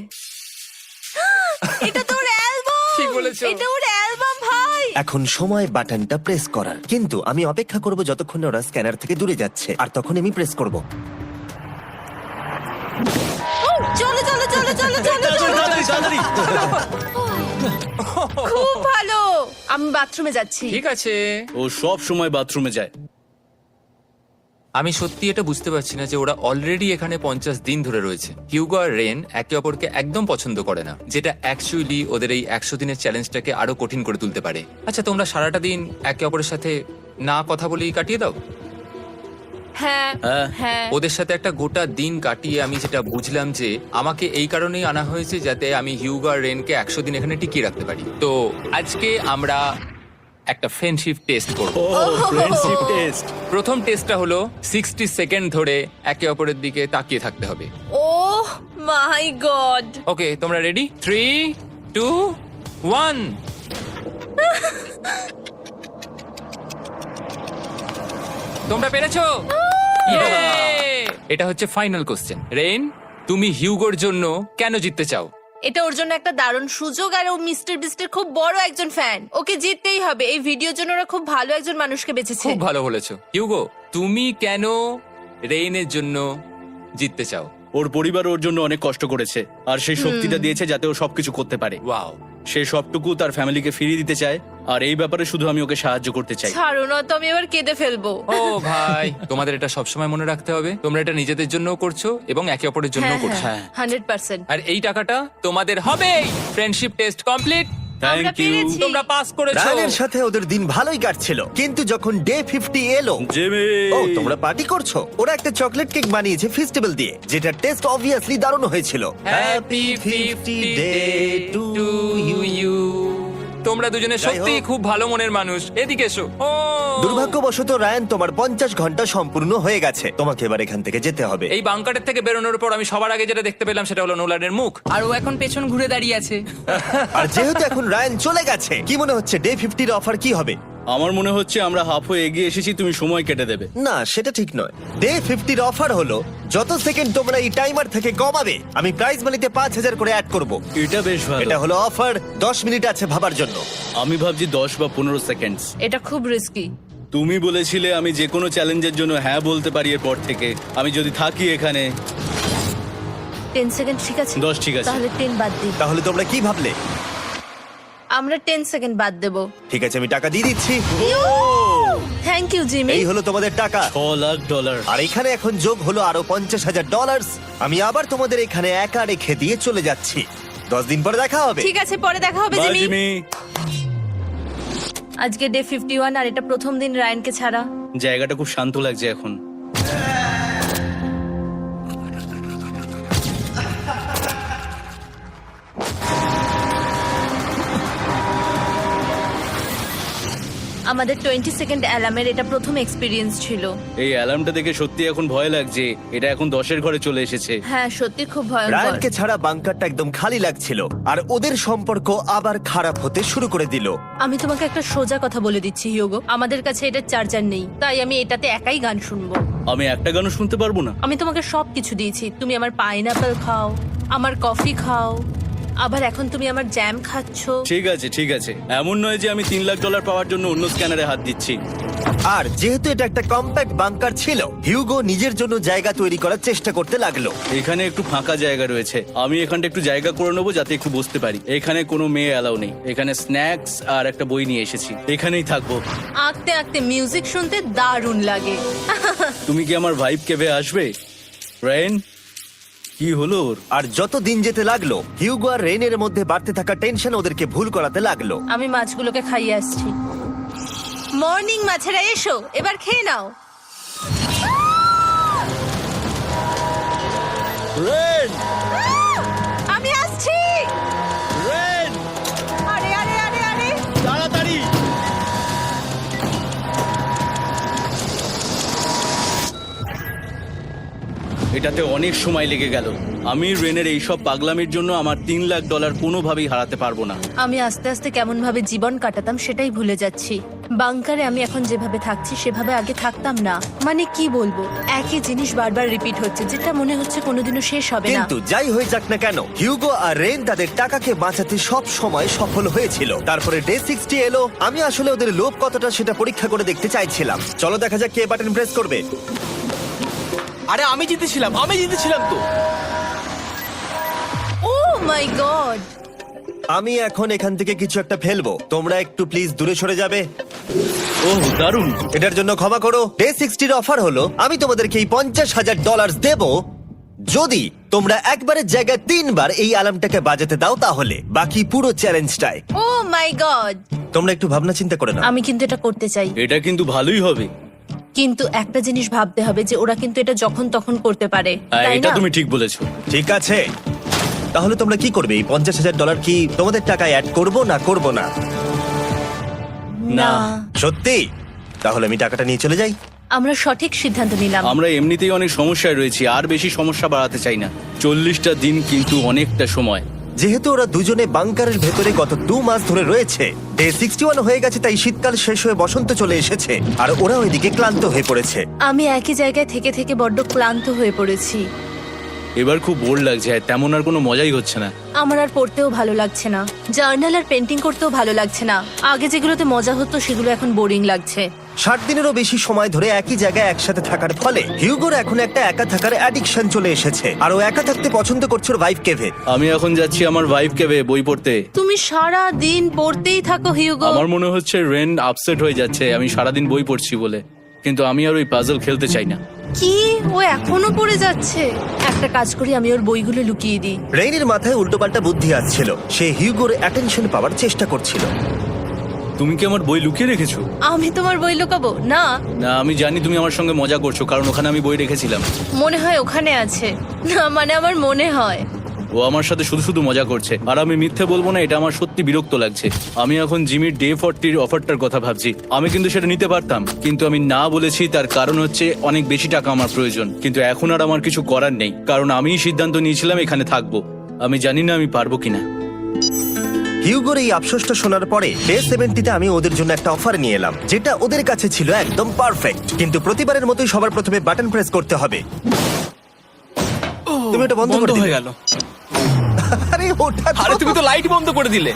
S2: এটা তোর অ্যালবাম।
S5: ঠিক বলেছো।
S2: এটা ওর অ্যালবাম ভাই।
S1: এখন সময় বাটনটা প্রেস করার। কিন্তু আমি অপেক্ষা করব যতক্ষণ না ওরা স্ক্যানার থেকে দূরে যাচ্ছে, আর তখন আমি প্রেস করব।
S2: ও, চলো চলো চলো চলো চলো চলো।
S3: তাড়াতাড়ি, তাড়াতাড়ি।
S2: খুব ভালো। আমি বাথরুমে যাচ্ছি।
S5: ঠিক আছে।
S3: ও সব সময় বাথরুমে যায়।
S5: আমি সত্যি এটা বুঝতে পারছি না যে ওরা অলরেডি এখানে 50 দিন ধরে রয়েছে। হিউগো আর রেন একে অপরকে একদম পছন্দ করে না, যেটা অ্যাকচুয়ালি ওদের এই 100 দিনের চ্যালেঞ্জটাকে আরো কঠিন করে তুলতে পারে। আচ্ছা, তোমরা সারাটা দিন একে অপরের সাথে না কথা বলেই কাটিয়ে দাও?
S2: হ্যাঁ
S3: হ্যাঁ।
S2: হ্যাঁ।
S5: ওদের সাথে একটা গোটা দিন কাটিয়ে আমি যেটা বুঝলাম যে আমাকে এই কারণেই আনা হয়েছে যাতে আমি হিউগো আর রেনকে 100 দিন এখানে টিকিয়ে রাখতে পারি। তো আজকে আমরা একটা ফ্রেন্ডশিপ টেস্ট করব।
S3: ও ফ্রেন্ডশিপ টেস্ট।
S5: প্রথম টেস্টটা হলো 60 সেকেন্ড ধরে একে অপরের দিকে তাকিয়ে থাকতে হবে।
S2: ওহ মাই গড।
S5: ওকে, তোমরা রেডি? 3, 2, 1। তোমরা পেরেছো? Yay! এটা হচ্ছে ফাইনাল কোশ্চেন। রেন, তুমি হিউগোর জন্য কেন জিততে চাও?
S2: এটা ওর জন্য একটা দারুণ সুযোগ, আর ও মিস্টার বিস্টের খুব বড় একজন ফ্যান। ওকে জিততেই হবে। এই ভিডিওর জন্য ওরা খুব ভালো একজন মানুষকে বেঁচেছে।
S5: খুব ভালো বলেছো। হিউগো, তুমি কেন রেইনের জন্য জিততে চাও?
S3: ওর পরিবার ওর জন্য অনেক কষ্ট করেছে, আর সেই শক্তিটা দিয়েছে যাতে ও সবকিছু করতে পারে।
S5: ওয়াও।
S3: সে সবটুকু তার ফ্যামিলিকে ফিরিয়ে দিতে চায়, আর এই ব্যাপারে শুধু আমি ওকে সাহায্য করতে চাই।
S2: ছাড়ো না তো, আমি এবার কেঁদে ফেলবো।
S5: ও ভাই, তোমাদের এটা সবসময় মনে রাখতে হবে। তোমরা এটা নিজেদের জন্যও করছো এবং একে অপরের জন্যও করছো।
S3: হ্যাঁ।
S2: 100%।
S5: আর এই টাকাটা তোমাদের হবে। Friendship test complete.
S2: আমরা
S3: থ্যাংক ইউ
S2: পেরেছি।
S5: তোমরা পাস করেছো।
S1: রায়ানের সাথে ওদের দিন ভালোই কাটছিল, কিন্তু যখন ডে 50 এলো,
S3: জিমি।
S1: ও তোমরা পার্টি করছো। ওরা একটা চকলেট কেক বানিয়েছে ফেস্টিভ্যাল দিয়ে, যেটা টেস্ট অবভিয়াসলি দারুণ হয়েছিল।
S5: Happy 50 day to you. তোমরা দুজনে
S1: যাই
S5: সত্যি
S1: হোক।
S5: খুব ভালো মনের মানুষ, এদিকে এসো। ও
S1: দুর্ভাগ্যবশত রায়ান, তোমার 50 ঘন্টা সম্পূর্ণ হয়ে গেছে। তোমাকে এবার এখান থেকে যেতে হবে।
S5: এই বাংকারের থেকে বেরোনোর পর আমি সবার আগে যেটা দেখতে পেলাম সেটা হলো নোলানের মুখ।
S6: আর ও এখন পেছন ঘুরে দাঁড়িয়ে আছে।
S1: আর যেহেতু এখন রায়ান চলে গেছে, কি মনে হচ্ছে ডে 50 অফার কি হবে?
S3: আমার মনে হচ্ছে আমরা হাফ হয়ে এগিয়ে এসেছি, তুমি সময় কেটে দেবে।
S1: না, সেটা ঠিক নয়। ডে 50 অফার হলো যত সেকেন্ড তোমরা এই টাইমার থেকে কমাবে, আমি প্রাইজ মানিতে 5000 করে অ্যাড করব।
S3: এটা বেশ ভালো।
S1: এটা হলো অফার। 10 মিনিট আছে ভাবার জন্য।
S3: আমি ভাবছি 10 বা 15 সেকেন্ডস।
S2: এটা খুব রিস্কি।
S3: তুমি বলেছিলে আমি যে কোনো চ্যালেঞ্জের জন্য হ্যাঁ বলতে পারি এরপর থেকে। আমি যদি থাকি এখানে
S2: 10 সেকেন্ড ঠিক আছে?
S3: 10 ঠিক আছে।
S2: তাহলে 10 বাদ দিই।
S1: তাহলে তোমরা কি ভাবলে?
S2: আমরা 10 সেকেন্ড বাদ দেব।
S1: ঠিক আছে, আমি টাকা দিয়ে দিচ্ছি।
S2: Thank you Jimmy.
S1: এই হলো তোমাদের টাকা।
S3: $6,00,000।
S1: আর এখানে এখন যোগ হলো আরো $50,000। আমি আবার তোমাদের এখানে একা রেখে দিয়ে চলে যাচ্ছি। 10 দিন পরে দেখা হবে।
S2: ঠিক আছে, পরে দেখা হবে
S3: বাই
S2: জিমি।
S3: জিমি।
S2: আজকে ডে 51 আর এটা প্রথম দিন রায়ানকে ছাড়া।
S3: জায়গাটা খুব শান্ত লাগছে এখন।
S2: আমাদের 20 সেকেন্ড অ্যালার্মের এটা প্রথম এক্সপিরিয়েন্স ছিল।
S3: এই অ্যালার্মটা দেখে সত্যি এখন ভয় লাগছে। এটা এখন 10-এর ঘরে চলে এসেছে।
S2: হ্যাঁ, সত্যি খুব ভয়ঙ্কর।
S1: রায়ানকে ছাড়া বাংকারটা একদম খালি লাগছিল, আর ওদের সম্পর্ক আবার খারাপ হতে শুরু করে দিল।
S2: আমি তোমাকে একটা সোজা কথা বলে দিচ্ছি হিউগো, আমাদের কাছে এটা চার্জার নেই, তাই আমি এটাতে একাই গান শুনবো।
S3: আমি একটা গানও শুনতে পারবো না।
S2: আমি তোমাকে সবকিছু দিয়েছি, তুমি আমার পাইনাপেল খাও, আমার কফি খাও, আবার এখন তুমি আমার জ্যাম খাচ্ছো।
S3: ঠিক আছে ঠিক আছে, এমন নয় যে আমি $3,00,000 পাওয়ার জন্য অন্য স্ক্যানারে হাত দিচ্ছি।
S1: আর যেহেতু এটা একটা কম্প্যাক্ট বাংকার ছিল, হিউগো নিজের জন্য জায়গা তৈরি করার চেষ্টা করতে লাগলো।
S3: এখানে একটু ফাঁকা জায়গা রয়েছে, আমি এখানটা একটু জায়গা করে নেবো যাতে একটু বসতে পারি। এখানে কোনো মেয়ে অ্যালাউ নেই। এখানে স্ন্যাক্স আর একটা বই নিয়ে এসেছি, এখানেই থাকবো।
S2: আঁকতে আঁকতে মিউজিক শুনতে দারুণ লাগে।
S3: তুমি কি আমার ভাইব কেভে আসবে? রেন, কি হলো ওর?
S1: আর যত দিন যেতে লাগলো, হিউগো আর রেনের মধ্যে বাড়তে থাকা টেনশন ওদেরকে ভুল করাতে লাগলো।
S2: আমি মাছগুলোকে খাইয়ে আসছি। মর্নিং মাছেরা, এসো এবার খেয়ে নাও।
S1: রেন,
S2: আমি আসছি।
S1: রেন,
S2: আরে আরে আরে আরে,
S1: তাড়াতাড়ি!
S3: এটাতে অনেক সময় লেগে গেল। আমি রেনের এইসব পাগলামির জন্য আমার $3,00,000 কোনোভাবেই হারাতে পারবো না।
S2: আমি আস্তে আস্তে কেমন ভাবে জীবন কাটাতাম সেটাই ভুলে যাচ্ছি। বাংকারে আমি এখন যেভাবে থাকছি সেভাবে আগে থাকতাম না। মানে কি বলবো, একই জিনিস বারবার রিপিট হচ্ছে, যেটা মনে হচ্ছে কোনোদিনও শেষ হবে না।
S1: কিন্তু যাই হয়ে যাক না কেন, হিউগো আর রেন তাদের টাকাকে বাঁচাতে সব সময় সফল হয়েছিল। তারপরে ডে 60 এলো। আমি আসলে ওদের লোভ কতটা সেটা পরীক্ষা করে দেখতে চাইছিলাম। চলো দেখা যাক কে বাটন প্রেস করবে।
S4: আরে আমি জিতেছিলাম তো।
S2: ও মাই গড!
S1: আমি এখন এখান থেকে কিছু একটা ফেলবো। তোমরা একটু প্লিজ দূরে সরে যাবে।
S3: ওহ দারুণ।
S1: এটার জন্য ক্ষমা করো। ডে 60 অফার হলো আমি তোমাদেরকে এই $50,000 দেব যদি তোমরা একবারের জায়গায় 3 বার এই অ্যালার্মটাকে বাজাতে দাও। তাহলে বাকি পুরো চ্যালেঞ্জটাই
S2: ও মাই গড!
S1: তোমরা একটু ভাবনা চিন্তা করে নাও।
S2: আমি কিন্তু এটা করতে চাই,
S3: এটা কিন্তু ভালোই হবে।
S2: কিন্তু একটা জিনিস ভাবতে হবে যে ওরা কিন্তু এটা যখন তখন করতে পারে,
S3: হ্যাঁ,
S2: তাই
S3: এটা
S2: না?
S3: তুমি ঠিক বলেছো।
S1: ঠিক আছে, তাহলে তোমরা কি করবে? এই $50,000 কি তোমাদের টাকায় অ্যাড করবো না করবো না?
S2: না,
S1: সত্যি? তাহলে আমি টাকাটা নিয়ে চলে যাই।
S2: আমরা সঠিক সিদ্ধান্ত নিলাম।
S3: আমরা এমনিতেই অনেক সমস্যায় রয়েছি, আর বেশি সমস্যা বাড়াতে চাই না। 40টা দিন কিন্তু অনেকটা সময়।
S1: যেহেতু ওরা দুজনে বাংকারের ভেতরে গত 2 মাস ধরে রয়েছে, ডে 61 হয়ে গেছে, তাই শীতকাল শেষ হয়ে বসন্ত চলে এসেছে, আর ওরা ওইদিকে ক্লান্ত হয়ে পড়েছে।
S2: আমি একই জায়গায় থেকে থেকে বড্ড ক্লান্ত হয়ে পড়েছি।
S3: এবার খুব বোর লাগছে, আর তেমন আর কোনো মজাই হচ্ছে না।
S2: আমার আর পড়তেও ভালো লাগছে না, জার্নাল আর পেন্টিং করতেও ভালো লাগছে না। আগে যেগুলোতে মজা হতো সেগুলো এখন বোরিং লাগছে।
S1: 60 দিনেরও বেশি সময় ধরে একই জায়গায় একসাথে থাকার ফলে হিউগোর এখন একটা একা থাকার অ্যাডিকশন চলে এসেছে, আর ও একা থাকতে পছন্দ করছে ওর ভাইফ কেভে।
S3: আমি এখন যাচ্ছি আমার ভাইব কেভে বই পড়তে।
S2: তুমি সারা দিন পড়তেই থাকো হিউগো।
S3: আমার মনে হচ্ছে রেন আপসেট হয়ে যাচ্ছে আমি সারাদিন বই পড়ছি বলে, কিন্তু আমি আর ওই পাজল খেলতে চাই না।
S2: কি, ও এখনো পড়ে যাচ্ছে? একটা কাজ করি, আমি ওর বইগুলো লুকিয়ে দিই।
S1: রেইনের মাথায় উল্টোপাল্টা বুদ্ধি আসছিল। সে হিউগোর অ্যাটেনশন পাওয়ার চেষ্টা করছিল।
S3: তুমি কি আমার বই লুকিয়ে রেখেছো?
S2: আমি তোমার বই লুকাবো না।
S3: না, আমি জানি তুমি আমার সঙ্গে মজা করছো, কারণ ওখানে আমি বই রেখেছিলাম।
S2: মনে হয় ওখানে আছে। না মানে আমার মনে হয়।
S3: ও আমার সাথে শুধু শুধু মজা করছে, আর আমি মিথ্যে বলবো না, এটা আমার সত্যি বিরক্ত লাগছে। আমি এখন জিমির ডে 40 অফারটার কথা ভাবছি। আমি কিন্তু সেটা নিতে পারতাম, কিন্তু আমি না বলেছি। তার কারণ হচ্ছে অনেক বেশি টাকা আমার প্রয়োজন, কিন্তু এখন আর আমার কিছু করার নেই, কারণ আমিই সিদ্ধান্ত নিয়েছিলাম এখানে থাকবো। আমি জানি না আমি পারবো কিনা।
S1: হিউগোর এই আফসোসটা শোনার পরে ডে 70-তে আমি ওদের জন্য একটা অফার নিয়ে এলাম, যেটা ওদের কাছে ছিল একদম পারফেক্ট। কিন্তু প্রতিবারের মতোই সবার প্রথমে বাটন প্রেস করতে হবে। তুমি এটা বন্ধ করে
S4: বন্ধ
S1: দিলে।
S4: হয়ে গেল।
S1: আরে ওটা তো-
S4: আরে তুমি তো লাইট বন্ধ করে দিলে।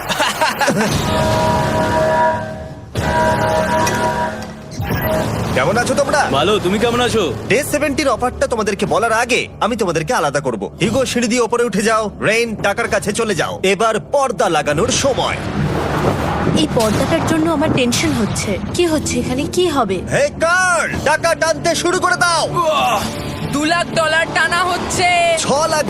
S1: কেমন আছো তোমরা?
S3: ভালো, তুমি কেমন আছো?
S1: ডে 70-র অফারটা তোমাদেরকে বলার আগে আমি তোমাদেরকে আলাদা করব। হিগো, সিঁড়ি দিয়ে ওপরে উঠে যাও। রেইন, টাকার কাছে চলে যাও। এবার পর্দা লাগানোর সময়।
S2: এই পর্দাটার জন্য আমার টেনশন হচ্ছে। কি হচ্ছে এখানে, কি হবে?
S1: হে কার্ল, টাকা টানতে শুরু করে দাও।
S6: $2 লাখ টানা হচ্ছে।
S1: $6 লাখ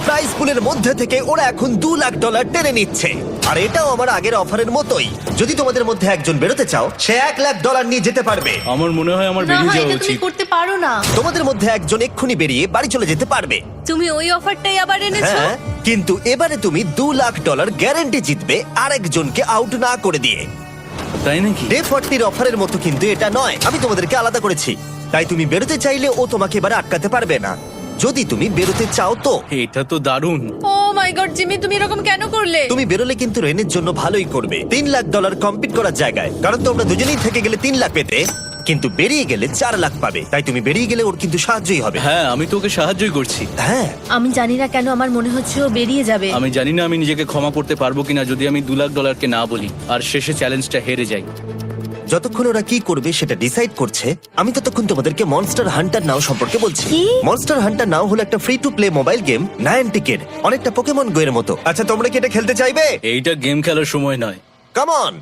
S1: প্রাইস পুলের মধ্যে থেকে ওরা এখন $2 লাখ টেনে নিচ্ছে। আর এটাও আমার আগের অফারের মতোই। যদি তোমাদের মধ্যে একজন বেরোতে চাও, সে $1 লাখ নিয়ে যেতে পারবে।
S3: আমার মনে হয় আমার
S2: না,
S3: বেরিয়ে যাওয়া
S2: এটা তুমি
S3: উচিত।
S2: করতে পারো না।
S1: তোমাদের মধ্যে একজন এক্ষুনি বেরিয়ে বাড়ি চলে যেতে পারবে।
S2: তুমি ওই অফারটাই আবার এনেছো।
S1: হ্যাঁ, কিন্তু এবারে তুমি $2 লাখ গ্যারান্টি জিতবে আরেকজনকে আউট না করে দিয়ে।
S3: তাই নাকি?
S1: ডে 40-র অফারের মতো কিন্তু এটা নয়। আমি তোমাদেরকে আলাদা করেছি, তাই তুমি বেরোতে চাইলে ও তোমাকে এবারে আটকাতে পারবে না। যদি তুমি বেরোতে চাও তো।
S3: এটা তো দারুণ।
S2: ও মাই গড জিমি, তুমি এরকম কেন করলে?
S1: তুমি বেরোলে কিন্তু রেনের জন্য ভালোই করবে। $3 লাখ কম্পিট করার জায়গায়, কারণ তোমরা দুজনেই থেকে গেলে 3 লাখ পেতে, কিন্তু বেরিয়ে গেলে 4 লাখ পাবে। তাই তুমি বেরিয়ে গেলে ওর কিন্তু সাহায্যই হবে।
S3: হ্যাঁ, আমি তোকে সাহায্যই করছি।
S1: হ্যাঁ,
S2: আমি জানি না কেন আমার মনে হচ্ছে ও বেরিয়ে যাবে।
S3: আমি জানি না আমি নিজেকে ক্ষমা করতে পারবো কিনা যদি আমি $2 লাখ না বলি আর শেষে চ্যালেঞ্জটা হেরে যাই।
S1: যতক্ষণ ওরা কি করবে সেটা ডিসাইড করছে, আমি ততক্ষণ তোমাদেরকে মনস্টার হান্টার নাও সম্পর্কে বলছি।
S2: কি?
S1: মনস্টার হান্টার নাও হলো একটা free to play mobile game, নায়ান্টিকের, অনেকটা পোকেমন গো এর মতো। আচ্ছা, তোমরা কি এটা খেলতে চাইবে?
S3: এইটা গেম খেলার সময় নয়।
S1: Come on.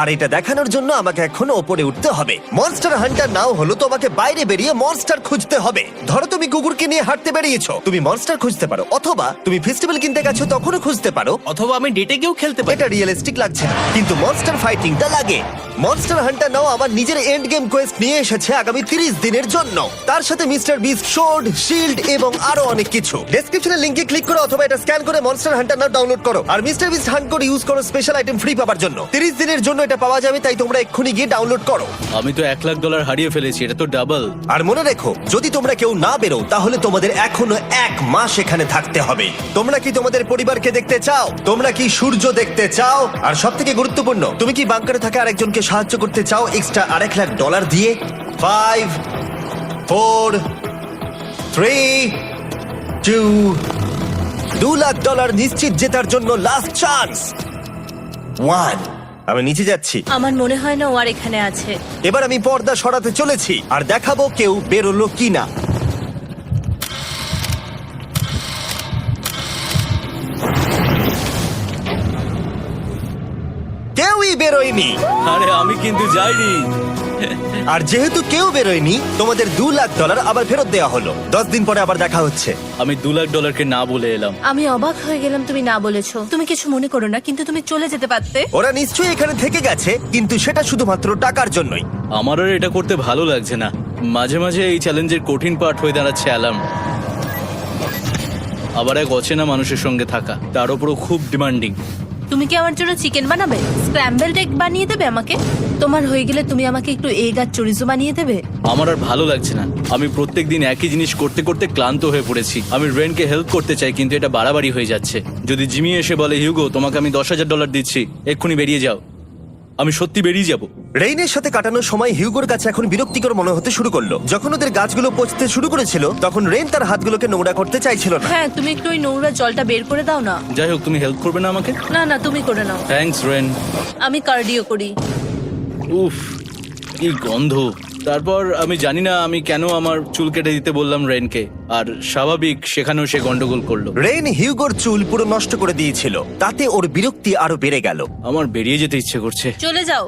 S1: আর এটা দেখানোর জন্য আমাকে এখন ওপরে উঠতে হবে। মনস্টার হান্টার নাও হলো তোমাকে বাইরে বেরিয়ে মনস্টার খুঁজতে হবে। ধরো তুমি কুকুরকে নিয়ে হাঁটতে বেরিয়েছো, তুমি মনস্টার খুঁজতে পারো, অথবা তুমি ফেস্টিভ্যাল কিনতে গেছো তখনও খুঁজতে পারো।
S4: অথবা আমি ডেটে গিয়েও খেলতে পারি।
S1: এটা রিয়েলিস্টিক লাগছে না, কিন্তু মনস্টার ফাইটিংটা লাগে। মনস্টার হান্টার নাও আমার নিজের এন্ড গেম কোয়েস্ট নিয়ে এসেছে আগামী 30 দিনের জন্য। তার সাথে মিস্টার বিস্ট সোর্ড, শিল্ড এবং আরো অনেক কিছু। ডেসক্রিপশনে লিংকে ক্লিক করো অথবা এটা স্ক্যান করে মনস্টার হান্টার নাও ডাউনলোড করো। আর mister beast hunt code use করো স্পেশাল আইটেম ফ্রি পাওয়ার জন্য। 30 দিনের জন্য এটা পাওয়া যাবে, তাই তোমরা এক্ষুনি গিয়ে ডাউনলোড করো।
S3: আমি তো $1 লাখ হারিয়ে ফেলেছি, এটা তো ডাবল।
S1: আর মনে রেখো, যদি তোমরা কেউ না বেরো তাহলে তোমাদের এখনো 1 মাস এখানে থাকতে হবে। তোমরা কি তোমাদের পরিবারকে দেখতে চাও? তোমরা কি সূর্য দেখতে চাও? আর সবথেকে গুরুত্বপূর্ণ, তুমি কি বাংকারে থাকা আরেকজনকে সাহায্য করতে চাও এক্সট্রা $1 লাখ দিয়ে? 5 4 3 2 $2 লাখ নিশ্চিত জেতার জন্য লাস্ট চান্স। 1। আমি নিচে যাচ্ছি।
S2: আমার মনে হয় না ও আর এখানে আছে।
S1: এবার আমি পর্দা সরাতে চলেছি আর দেখাবো কেউ বেরোলো কিনা। কেউই বেরোয়নি।
S3: আরে আমি কিন্তু যাইনি।
S1: আর যেহেতু কেউ বেরোয়নি, তোমাদের $2 লাখ আবার ফেরত দেওয়া হলো। 10 দিন পরে আবার দেখা হচ্ছে।
S3: আমি $2 লাখ না বলে এলাম।
S2: আমি অবাক হয়ে গেলাম তুমি না বলেছো। তুমি কিছু মনে করো না, কিন্তু তুমি চলে যেতে পারতে।
S1: ওরা নিশ্চয়ই এখানে থেকে গেছে, কিন্তু সেটা শুধুমাত্র টাকার জন্যই।
S3: আমার আর এটা করতে ভালো লাগছে না। মাঝে মাঝে এই চ্যালেঞ্জের কঠিন পার্ট হয়ে দাঁড়াচ্ছে অ্যালার্ম। আবার এক অচেনা মানুষের সঙ্গে থাকা, তার উপরও খুব ডিমান্ডিং।
S2: তুমি কি আমার জন্য চিকেন বানাবে? স্ক্র্যাম্বলড এগ বানিয়ে দেবে আমাকে? তোমার হয়ে গেলে তুমি আমাকে একটু এগ আর চরিজো বানিয়ে দেবে?
S3: আমার আর ভালো লাগছে না। আমি প্রত্যেকদিন একই জিনিস করতে করতে ক্লান্ত হয়ে পড়েছি। আমি রেনকে হেল্প করতে চাই, কিন্তু এটা বাড়াবাড়ি হয়ে যাচ্ছে। যদি জিমি এসে বলে, হিউগো তোমাকে আমি $10,000 দিচ্ছি, এক্ষুনি বেরিয়ে যাও, আমি সত্যি বেরিয়ে যাব।
S1: রেইনের সাথে কাটানোর সময় হিউগোর কাছে এখন বিরক্তিকর মনে হতে শুরু করলো। যখন ওদের গাছগুলো পচতে শুরু করেছিল, তখন রেইন তার হাতগুলোকে নোংরা করতে চাইছিল না।
S2: হ্যাঁ, তুমি একটু ওই নোংরা জলটা বের করে দাও না।
S3: যাই হোক, তুমি হেল্প করবে না আমাকে?
S2: না না, তুমি করে নাও।
S3: Thanks Ren.
S2: আমি কার্ডিও করি।
S3: উফ, কি গন্ধ। তারপর আমি জানি না আমি কেন আমার চুল কেটে দিতে বললাম রেনকে, আর স্বাভাবিক সেখানেও সে গন্ডগোল করলো।
S1: রেইন হিউগোর চুল পুরো নষ্ট করে দিয়েছিল, তাতে ওর বিরক্তি আরো বেড়ে গেল।
S3: আমার বেরিয়ে যেতে ইচ্ছে করছে।
S2: চলে যাও।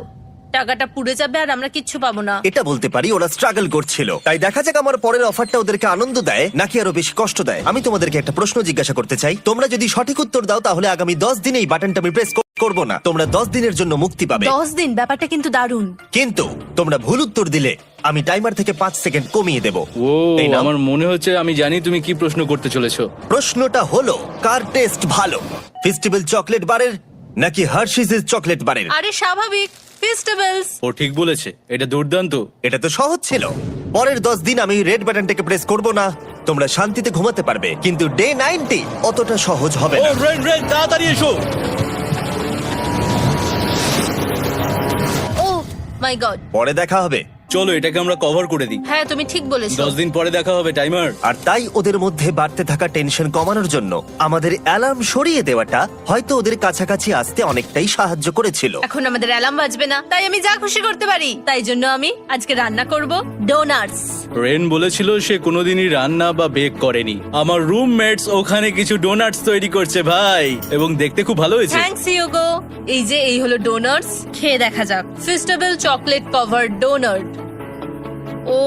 S2: টাকাটা পুড়ে যাবে আর আমরা কিচ্ছু পাবো না।
S1: এটা বলতে পারি ওরা স্ট্রাগল করছিল। তাই দেখা যাক আমার পরের অফারটা ওদেরকে আনন্দ দেয় নাকি আরো বেশি কষ্ট দেয়। আমি তোমাদেরকে একটা প্রশ্ন জিজ্ঞাসা করতে চাই, তোমরা যদি সঠিক উত্তর দাও তাহলে আগামী 10 দিনে এই বাটনটা আমি প্রেস করব না। তোমরা 10 দিনের জন্য মুক্তি পাবে।
S2: 10 দিন, ব্যাপারটা কিন্তু দারুণ।
S1: কিন্তু তোমরা ভুল উত্তর দিলে আমি টাইমার থেকে 5 সেকেন্ড কমিয়ে দেব।
S3: ও
S1: এই নাও।
S3: আমার মনে হচ্ছে আমি জানি তুমি কি প্রশ্ন করতে চলেছো।
S1: প্রশ্নটা হলো, কার টেস্ট ভালো, ফেস্টিভ্যাল চকলেট বারের নাকি হার্শিসের চকলেট বারের?
S2: আরে স্বাভাবিক, ফেস্টিভ্যালস।
S3: ও ঠিক বলেছে, এটা দুর্দান্ত।
S1: এটা তো সহজ ছিল। পরের 10 দিন আমি রেড বাটনটাকে প্রেস করব না, তোমরা শান্তিতে ঘুমাতে পারবে। কিন্তু ডে 90 অতটা সহজ হবে
S3: ও
S1: না।
S3: রেন রেন তাড়াতাড়ি এসো।
S2: ও মাই গড।
S1: পরে দেখা হবে।
S3: চলো এটাকে আমরা কভার করে দিই।
S2: হ্যাঁ তুমি ঠিক বলেছো।
S3: 10 দিন পরে দেখা হবে টাইমার।
S1: আর তাই ওদের মধ্যে বাড়তে থাকা টেনশন কমানোর জন্য আমাদের অ্যালার্ম সরিয়ে দেওয়াটা হয়তো ওদের কাছাকাছি আসতে অনেকটাই সাহায্য করেছিল।
S2: এখন আমাদের অ্যালার্ম বাজবে না, তাই আমি যা খুশি করতে পারি। তাই জন্য আমি আজকে রান্না করব ডোনাটস।
S3: রেন বলেছিল সে কোনোদিনই রান্না বা বেক করেনি। আমার রুমমেটস ওখানে কিছু ডোনাটস তৈরি করছে ভাই, এবং দেখতে খুব ভালো হয়েছে।
S2: Thanks Yugo. এই হলো ডোনাটস, খেয়ে দেখা যাক। Festival chocolate cover donut. Oh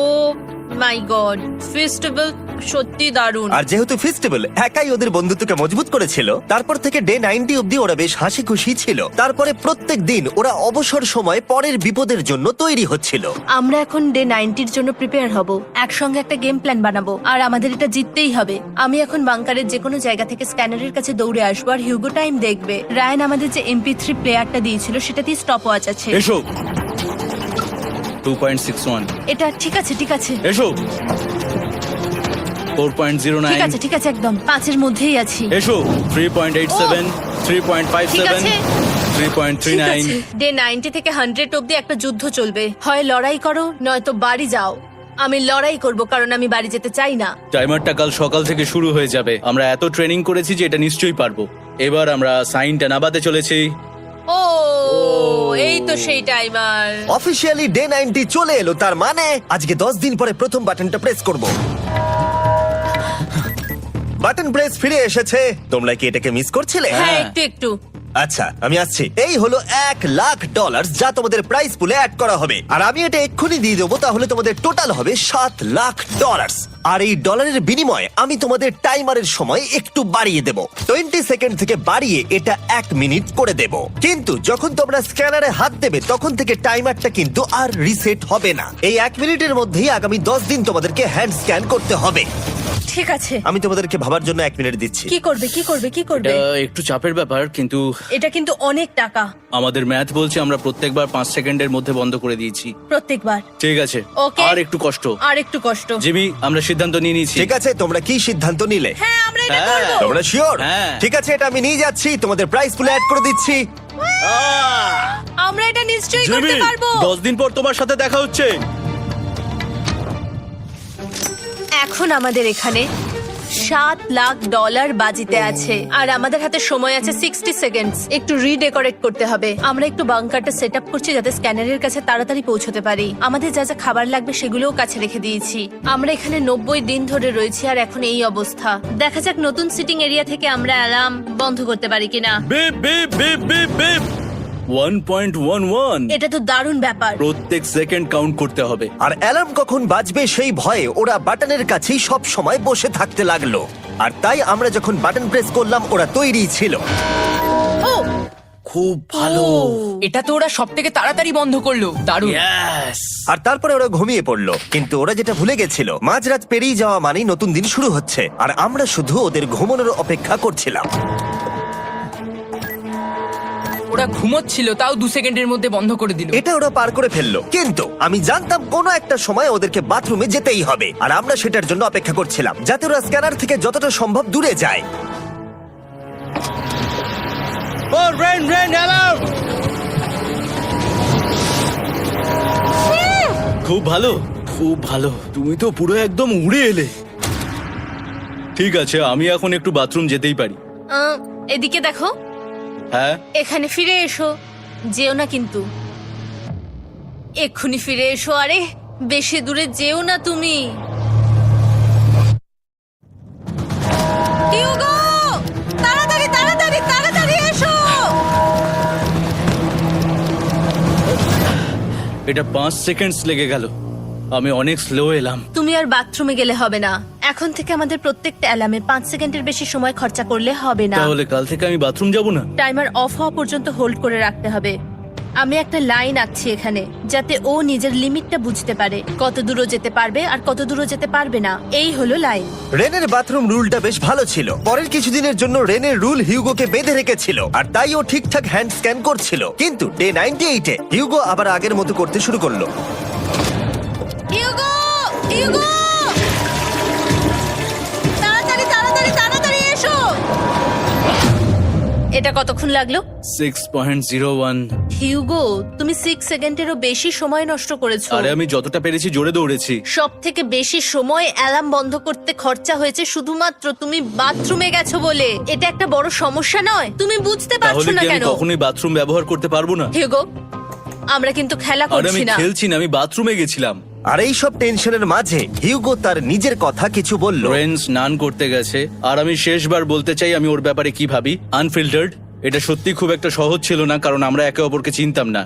S2: my god, festival সত্যি দারুণ।
S1: আর যেহেতু ফেস্টিভ্যাল একাই ওদের বন্ধুত্বকে মজবুত করেছিল, তারপর থেকে ডে 90 অব্দি ওরা বেশ হাসি খুশি ছিল। তারপরে প্রত্যেক দিন ওরা অবসর সময় পরের বিপদের জন্য তৈরি হচ্ছিল।
S2: আমরা এখন ডে 90 এর জন্য প্রিপেয়ার হব। একসঙ্গে একটা গেম প্ল্যান বানাবো, আর আমাদের এটা জিততেই হবে। আমি এখন বাংকারের যে কোনো জায়গা থেকে স্ক্যানারের কাছে দৌড়ে আসবো, আর হিউগো টাইম দেখবে। রায়ান আমাদের যে MP3 প্লেয়ারটা দিয়েছিল সেটাতেই স্টপ ওয়াচ আছে।
S3: এসো 2.61।
S2: এটা ঠিক আছে, ঠিক আছে,
S3: এসো 4.09।
S2: ঠিক আছে, ঠিক আছে, একদম 5 এর মধ্যেই আছি।
S3: এসো 3.87, 3.57,
S2: ঠিক আছে।
S3: 3.39।
S2: ডে 90 থেকে 100 অব্দি একটা যুদ্ধ চলবে। হয় লড়াই করো, নয়তো বাড়ি যাও। আমি লড়াই করব, কারণ আমি বাড়ি যেতে চাই না।
S3: টাইমারটা কাল সকাল থেকে শুরু হয়ে যাবে। আমরা এত ট্রেনিং করেছি যে এটা নিশ্চয়ই পারবো। এবার আমরা সাইনটা নামাতে চলেছি।
S2: ও এই তো সেই টাইমার।
S1: অফিসিয়ালি ডে 90 চলে এলো, তার মানে আজকে 10 দিন পরে প্রথম বাটনটা প্রেস করব। বাটন প্রেস ফিরে এসেছে। তোমরা কি এটাকে মিস করছিলে?
S2: হ্যাঁ, একটু একটু।
S1: আচ্ছা আমি আসছি। এই হলো $1,00,000 যা তোমাদের প্রাইস পুলে অ্যাড করা হবে, আর আমি এটা এক্ষুনি দিয়ে দেবো। তাহলে তোমাদের টোটাল হবে $7,00,000। আর এই ডলারের বিনিময়ে আমি তোমাদের টাইমারের সময় একটু বাড়িয়ে দেব। 20 সেকেন্ড থেকে বাড়িয়ে এটা 1 মিনিট করে দেব। কিন্তু যখন তোমরা স্ক্যানারে হাত দেবে তখন থেকে টাইমারটা কিন্তু আর রিসেট হবে না। এই 1 মিনিটের মধ্যেই আগামী 10 দিন তোমাদেরকে হ্যান্ড স্ক্যান করতে হবে।
S2: ঠিক আছে।
S1: আমি তোমাদেরকে ভাবার জন্য 1 মিনিট দিচ্ছি।
S2: কি করবে, কি করবে, কি করবে?
S3: এটা একটু চাপের ব্যাপার, কিন্তু
S2: এটা কিন্তু অনেক টাকা।
S3: আমাদের ম্যাথ বলছে আমরা প্রত্যেকবার 5 সেকেন্ডের মধ্যে বন্ধ করে দিয়েছি।
S2: প্রত্যেকবার।
S3: ঠিক আছে,
S2: Okay.
S3: আর একটু কষ্ট।
S2: আর একটু কষ্ট।
S3: জিমি, আমরা সিদ্ধান্ত নিয়ে নিয়েছি।
S1: ঠিক আছে, তোমরা কি সিদ্ধান্ত নিলে?
S2: হ্যাঁ, আমরা এটা
S3: হ্যাঁ।
S2: করব।
S1: তোমরা শিওর?
S3: হ্যাঁ।
S1: ঠিক আছে, এটা আমি নিয়ে যাচ্ছি, তোমাদের প্রাইস পুলে অ্যাড করে দিচ্ছি।
S2: আমরা এটা নিশ্চয়ই
S3: জিমি,
S2: করতে পারবো।
S3: 10 দিন পর তোমার সাথে দেখা হচ্ছে।
S2: এখন আমাদের এখানে $7,00,000 বাজিতে আছে, আর আমাদের হাতে সময় আছে 60 সেকেন্ডস। একটু রিডেকোরেট করতে হবে। আমরা একটু বাংকারটা সেট আপ করছি যাতে স্ক্যানারের কাছে তাড়াতাড়ি পৌঁছতে পারি। আমাদের যা যা খাবার লাগবে সেগুলোও কাছে রেখে দিয়েছি। আমরা এখানে 90 দিন ধরে রয়েছি, আর এখন এই অবস্থা। দেখা যাক নতুন সিটিং এরিয়া থেকে আমরা অ্যালার্ম বন্ধ করতে পারি কিনা।
S3: Beep beep beep beep beep 1.11।
S2: এটা তো দারুণ ব্যাপার।
S3: প্রত্যেক সেকেন্ড কাউন্ট করতে হবে।
S1: আর অ্যালার্ম কখন বাজবে সেই ভয়ে ওরা বাটনের কাছেই সব সময় বসে থাকতে লাগলো। আর তাই আমরা যখন বাটন প্রেস করলাম ওরা তৈরি ছিল।
S2: ও
S3: খুব ভালো।
S6: এটা তো ওরা সব থেকে তাড়াতাড়ি বন্ধ করলো। দারুণ।
S3: ইয়েস।
S1: আর তারপরে ওরা ঘুমিয়ে পড়লো। কিন্তু ওরা যেটা ভুলে গেছিল, মাঝরাত পেরিয়ে যাওয়া মানেই নতুন দিন শুরু হচ্ছে, আর আমরা শুধু ওদের ঘুমানোর অপেক্ষা করছিলাম।
S6: ওরা ঘুমোচ্ছিল, তাও 2 সেকেন্ডের মধ্যে বন্ধ করে দিল।
S1: এটা ওরা পার করে ফেললো, কিন্তু আমি জানতাম কোনো একটা সময় ওদেরকে বাথরুমে যেতেই হবে, আর আমরা সেটার জন্য অপেক্ষা করছিলাম যাতে ওরা স্ক্যানার থেকে যতটা সম্ভব দূরে যায়।
S3: ও রেন রেন অ্যালার্ম। খুব ভালো, খুব ভালো। তুমি তো পুরো একদম উড়ে এলে। ঠিক আছে, আমি এখন একটু বাথরুম যেতেই পারি।
S2: এদিকে দেখো।
S3: হ্যাঁ,
S2: এখানে ফিরে এসো, যেও না কিন্তু। এক্ষুনি ফিরে এসো। আরে বেশি দূরে যেও না তুমি। হিউগো, তাড়াতাড়ি তাড়াতাড়ি তাড়াতাড়ি এসো।
S3: এটা 5 সেকেন্ডস লেগে গেল। আমি অনেক স্লো এলাম।
S2: তুমি আর বাথরুমে গেলে হবে না। এখন থেকে আমাদের প্রত্যেকটা অ্যালার্মে 5 সেকেন্ডের বেশি সময় খরচা করলে হবে না।
S3: তাহলে কাল থেকে আমি বাথরুম যাব না?
S2: টাইমার অফ হওয়া পর্যন্ত হোল্ড করে রাখতে হবে। আমি একটা লাইন আঁকছি এখানে, যাতে ও নিজের লিমিটটা বুঝতে পারে, কত দূরও যেতে পারবে আর কত দূরও যেতে পারবে না। এই হলো লাইন।
S1: রেনের বাথরুম রুলটা বেশ ভালো ছিল। পরের কিছুদিনের জন্য রেনের রুল হিউগোকে বেঁধে রেখেছিল, আর তাই ও ঠিকঠাক হ্যান্ড স্ক্যান করছিল। কিন্তু ডে 98-এ হিউগো আবার আগের মতো করতে শুরু করলো।
S2: হিউগো, হিউগো, তাড়াতাড়ি তাড়াতাড়ি তাড়াতাড়ি এসো। এটা কতক্ষণ লাগলো?
S3: 6.01।
S2: হিউগো, তুমি 6 সেকেন্ডেরও বেশি সময় নষ্ট করেছো।
S3: আরে আমি যতটা পেরেছি জোরে দৌড়েছি।
S2: সব থেকে বেশি সময় অ্যালার্ম বন্ধ করতে খরচা হয়েছে শুধুমাত্র তুমি বাথরুমে গেছো বলে। এটা একটা বড় সমস্যা নয়? তুমি বুঝতে পারছো
S3: তাহলে
S2: না
S3: কি আমি
S2: কেন?
S3: কখনোই বাথরুম ব্যবহার করতে পারবো না?
S2: হিউগো, আমরা কিন্তু খেলা
S3: আরে আমি
S2: করছি না।
S3: খেলছি না, আমি বাথরুমে গেছিলাম।
S1: আর এই সব টেনশনের মাঝে হিউগো তার নিজের কথা কিছু বলল।
S3: রেন স্নান করতে গেছে, আর আমি শেষবার বলতে চাই আমি ওর ব্যাপারে কি ভাবি। আনফিল্টার্ড। এটা সত্যি খুব একটা সহজ ছিল না, কারণ আমরা একে অপরকে চিনতাম না।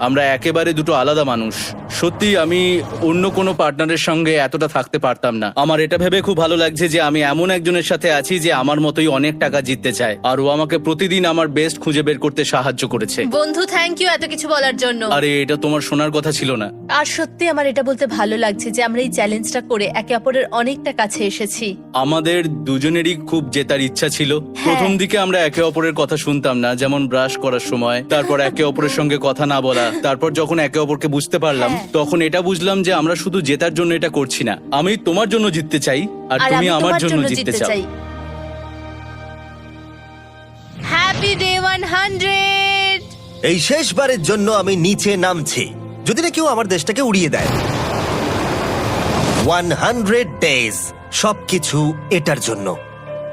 S3: আমরা একেবারে দুটো আলাদা মানুষ। সত্যি আমি অন্য কোনো পার্টনারের সঙ্গে এতটা থাকতে পারতাম না। আমার এটা ভেবে খুব ভালো লাগছে যে আমি এমন একজনের সাথে আছি যে আমার মতোই অনেক টাকা জিততে চায়, আর ও আমাকে প্রতিদিন আমার বেস্ট খুঁজে বের করতে সাহায্য করেছে।
S2: বন্ধু, থ্যাংক ইউ এত কিছু বলার জন্য।
S3: আরে এটা তোমার শোনার কথা ছিল না।
S2: আর সত্যি আমার এটা বলতে ভালো লাগছে যে আমরা এই চ্যালেঞ্জটা করে একে অপরের অনেকটা কাছে এসেছি।
S3: আমাদের দুজনেরই খুব জেতার ইচ্ছা ছিল। প্রথম দিকে আমরা একে অপরের কথা শুনতাম না, যেমন ব্রাশ করার সময়, তারপর একে অপরের সঙ্গে কথা না বলা। তারপর যখন একে অপরকে বুঝতে পারলাম, তখন এটা বুঝলাম যে আমরা শুধু জেতার জন্য এটা করছি না। আমি তোমার জন্য জিততে চাই, আর
S2: আর
S3: তুমি
S2: আমি
S3: আমার
S2: তোমার
S3: জন্য
S2: জন্য
S3: জিততে
S2: জিততে
S3: চাও।
S2: চাই। Happy day 100।
S1: এই শেষবারের জন্য আমি নিচে নামছি, যদি না কেউ আমার দেশটাকে উড়িয়ে দেয়। 100 ডেজ, সবকিছু এটার জন্য।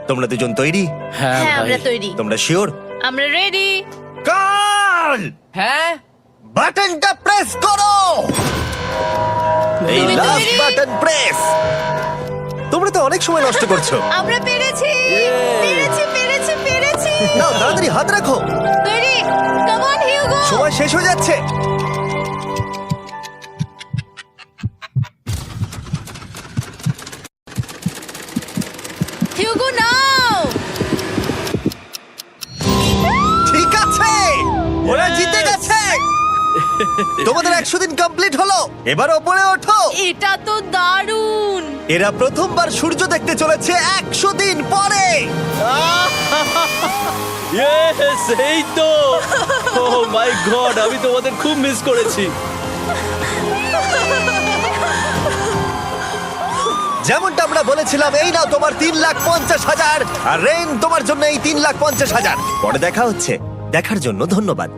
S1: তোমরা দুজন তৈরি?
S3: হ্যাঁ
S2: হ্যাঁ,
S3: ভাই।
S2: আমরা তৈরি।
S1: তোমরা শিওর?
S2: আমরা রেডি।
S1: কাল
S6: হ্যাঁ,
S1: বাটনটা প্রেস করো। এই
S2: তুমি
S1: লাস্ট
S2: তৈরি?
S1: Button press. তোমরা তো অনেক সময় নষ্ট করছো।
S2: আমরা পেরেছি, পেরেছি, পেরেছি, পেরেছি।
S1: নাও তাড়াতাড়ি হাত রাখো,
S2: তৈরি? Come on Hugo.
S1: সময় শেষ হয়ে যাচ্ছে।
S2: হিউগো নাও।
S1: ঠিক আছে, ওরা জিতে গেছে। তোমাদের 100 দিন কমপ্লিট হলো। এবার ওপরে ওঠো।
S2: এটা তো দারুণ।
S1: এরা প্রথমবার সূর্য দেখতে চলেছে 100 দিন পরে।
S3: Yes, এই তো। Oh my God, আমি তোমাদের খুব মিস করেছি।
S1: যেমনটা আমরা বলেছিলাম, এই নাও তোমার 3,50,000, আর রেন তোমার জন্য এই 3,50,000। পরে দেখা হচ্ছে। দেখার জন্য ধন্যবাদ।